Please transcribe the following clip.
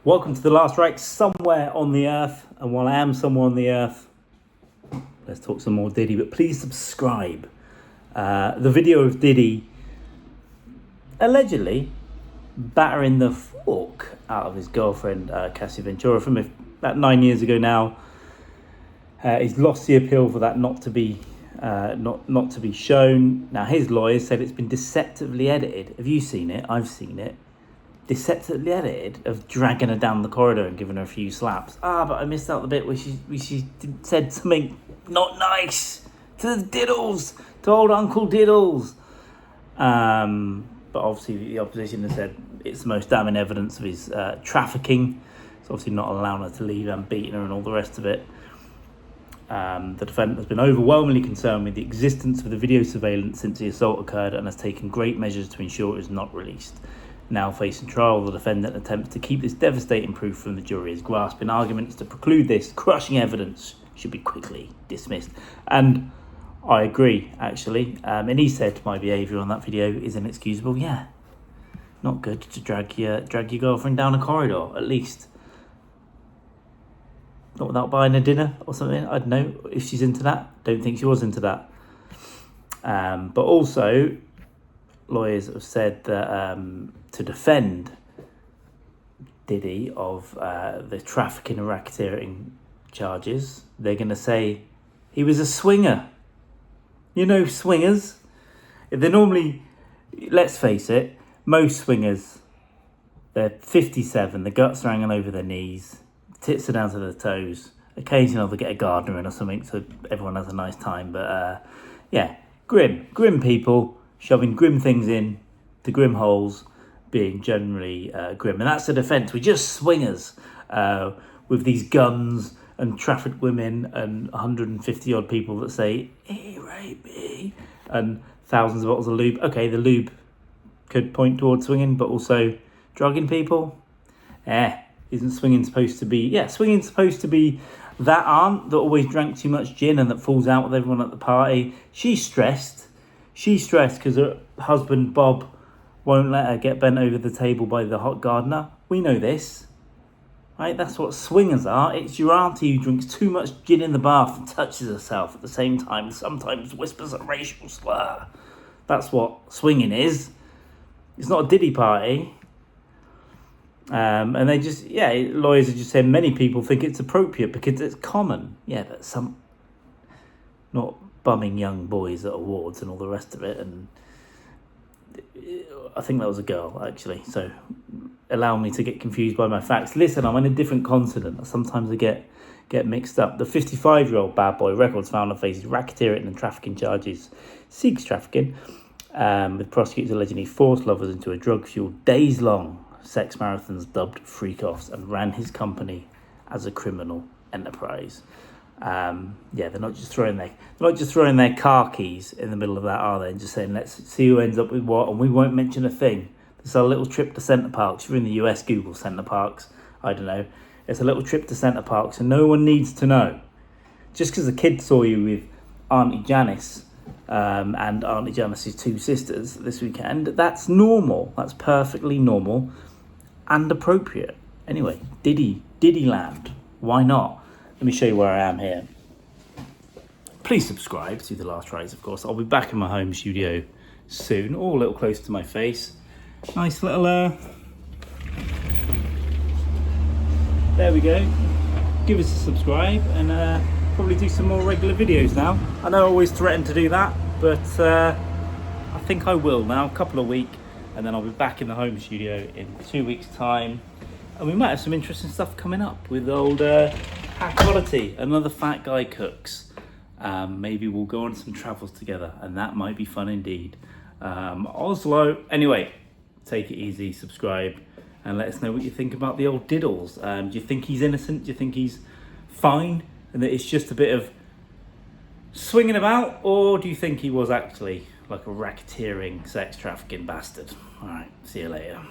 Welcome to The Last Right, somewhere on the earth. And while I am somewhere on the earth, let's talk some more Diddy. But please subscribe. The video of Diddy allegedly battering the fork out of his girlfriend, Cassie Ventura, from about 9 years ago now. He's lost the appeal for that not to be shown. Now, his lawyers said it's been deceptively edited. Have you seen it? I've seen it. Deceptively edited of dragging her down the corridor and giving her a few slaps. But I missed out the bit where she said something not nice to the Diddles, to old Uncle Diddles. But obviously the opposition has said it's the most damning evidence of his trafficking. It's obviously not allowing her to leave and beating her and all the rest of it. The defendant has been overwhelmingly concerned with the existence of the video surveillance since the assault occurred and has taken great measures to ensure it is not released. Now facing trial, the defendant attempts to keep this devastating proof from the jury. His grasping arguments to preclude this crushing evidence should be quickly dismissed. And I agree, actually. And he said my behaviour on that video is inexcusable. Yeah, not good to drag your girlfriend down a corridor, at least. Not without buying a dinner or something. I don't know if she's into that. Don't think she was into that. But also, lawyers have said that to defend Diddy of the trafficking and racketeering charges, they're going to say he was a swinger. You know, swingers. They're normally, let's face it, most swingers, they're 57, the guts are hanging over their knees, tits are down to their toes. Occasionally they'll get a gardener in or something so everyone has a nice time. But yeah, grim people shoving grim things in to grim holes, being generally grim. And that's the defence. We're just swingers with these guns and trafficked women and 150 odd people that say, he raped me, and thousands of bottles of lube. Okay, the lube could point towards swinging, but also drugging people. Isn't swinging supposed to be... Yeah, swinging's supposed to be that aunt that always drank too much gin and that falls out with everyone at the party. She's stressed because her husband, Bob, won't let her get bent over the table by the hot gardener. We know this, right? That's what swingers are. It's your auntie who drinks too much gin in the bath and touches herself at the same time, sometimes whispers a racial slur. That's what swinging is. It's not a Diddy party. And they just, lawyers are just saying many people think it's appropriate because it's common. Yeah, but some, not bumming young boys at awards and all the rest of it. And I think that was a girl, actually. So allow me to get confused by my facts. Listen, I'm in a different continent. Sometimes I get mixed up. The 55-year-old bad boy records founder faces racketeering and trafficking charges. Seeks trafficking, with prosecutors allegedly forced lovers into a drug-fueled, days-long sex marathons dubbed freak-offs and ran his company as a criminal enterprise. They're not just throwing their car keys in the middle of that, are they? And just saying, let's see who ends up with what, and we won't mention a thing. It's a little trip to Centre Parks. If you're in the US, Google Centre Parks. I don't know. It's a little trip to Centre Parks, and no one needs to know. Just because a kid saw you with Auntie Janice and Auntie Janice's two sisters this weekend, that's normal. That's perfectly normal and appropriate. Anyway, Diddy land. Why not? Let me show you where I am here. Please subscribe to The Last Rights, of course. I'll be back in my home studio soon. All a little close to my face. Nice little... There we go. Give us a subscribe and probably do some more regular videos now. I know I always threaten to do that, but I think I will now. A couple of weeks, and then I'll be back in the home studio in 2 weeks' time. And we might have some interesting stuff coming up with old Pat Quality, another fat guy cooks. Maybe we'll go on some travels together, and that might be fun indeed. Oslo. Anyway, take it easy, subscribe, and let us know what you think about the old Diddles. Do you think he's innocent? Do you think he's fine, and that it's just a bit of swinging about, or do you think he was actually like a racketeering, sex trafficking bastard? All right, see you later.